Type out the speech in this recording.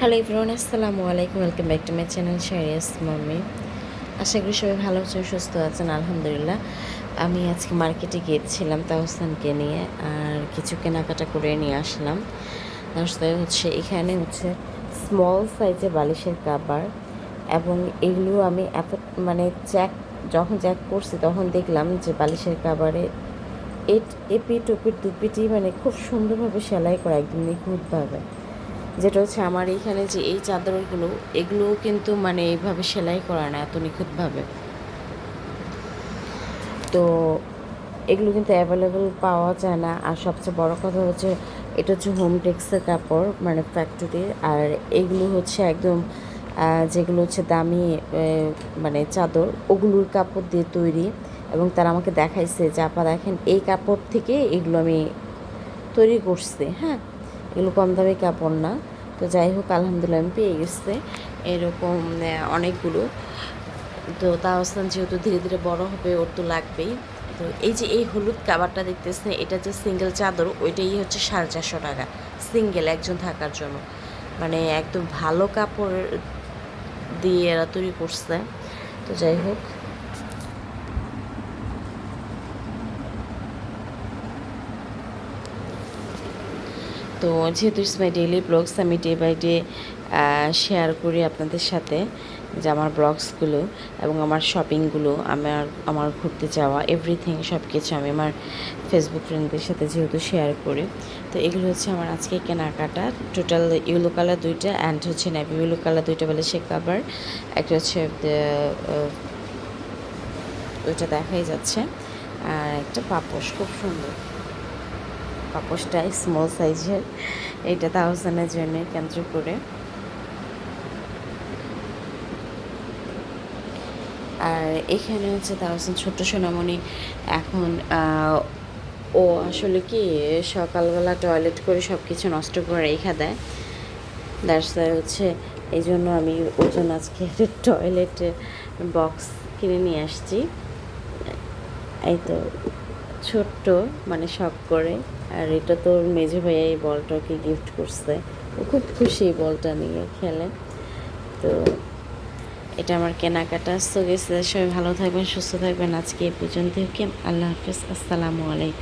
Hello everyone, আসসালামু আলাইকুম। Welcome back to my channel Shariyas mummy. আশা করি সবাই ভালো আছেন, সুস্থ আছেন। আলহামদুলিল্লাহ। আমি আজকে মার্কেটে গিয়েছিলাম তাহসানকে নিয়ে, আর কিছু কেনাকাটা করে নিয়ে আসলাম। তার সাথে এখানে স্মল সাইজের বালিশের কাভার, এবং এগুলো আমি এত মানে যখন চ্যাক করছি তখন দেখলাম যে বালিশের কাভারে এপিট ওপিট দুপিটি খুব সুন্দরভাবে সেলাই করা, একদম নিখুঁতভাবে। যেটা আমার এইখানে যে এই চাদরগুলো, এগুলোও কিন্তু এইভাবে সেলাই করা না এত নিখুঁতভাবে। তো এগুলো কিন্তু অ্যাভেলেবেল পাওয়া যায় না। আর সবচেয়ে বড় কথা এটা হোম টেক্সের কাপড়, ফ্যাক্টরির। আর এগুলো একদম যেগুলো দামি চাদর, ওগুলোর কাপড় দিয়ে তৈরি। এবং তারা আমাকে দেখাইছে যে আপা দেখেন, এই কাপড় থেকে এগুলো আমি তৈরি করছি। হ্যাঁ, এগুলো কম দামি কাপড় না। তো যাই হোক, আলহামদুলিল্লাহ আমি পেয়ে গেছে এরকম অনেকগুলো। তো তাহসান যেহেতু ধীরে ধীরে বড় হবে, ওর তো লাগবেই। তো এই হলুদ কাভারটা দেখতেছেন, এটা যে সিঙ্গেল চাদর, ওইটাই 450 টাকা সিঙ্গেল একজন থাকার জন্য। একদম ভালো কাপড় দিয়ে এরা তৈরি করছে। তো যাই হোক, তো যেহেতু ইটস মাই ডেইলি ব্লগস, আমি ডে বাই ডে শেয়ার করি আপনাদের সাথে যে আমার ব্লগসগুলো এবং আমার শপিংগুলো, আমার ঘুরতে যাওয়া, এভরিথিং সব কিছু আমি আমার ফেসবুক ফ্রেন্ডদের সাথে যেহেতু শেয়ার করি। তো এগুলো আমার আজকে কেনাকাটা। টোটাল ইয়েলো কালার 2টা অ্যান্ড নেভি ইয়েলো কালার 2টা বালিশের কাভার, একটা ওইটা দেখাই যাচ্ছে, আর একটা পাপোশ, খুব সুন্দর পাপোশটা স্মল সাইজের। এইটা তাহসানের জন্য কেন্দ্র করে। আর এখানে তাহসান ছোট্ট সোনামণি এখন ও আসলে কি সকালবেলা টয়লেট করে সব কিছু নষ্ট করে রেখে দেয়। দ্যাটস এই জন্য আমি ওর জন্য আজকে একটা টয়লেট বক্স কিনে নিয়ে আসছি। এই তো ছোট্ট, শখ করে। আর এটা তোর মেজো ভাইয়া এই বলটাকে গিফট করছে। ও খুব খুশি এই বলটা নিয়ে খেলে। তো এটা আমার কেনাকাটা। সো গেছে, সবাই ভালো থাকবেন, সুস্থ থাকবেন। আজকে এই পর্যন্ত। আল্লাহ হাফিজ, আসসালামু আলাইকুম।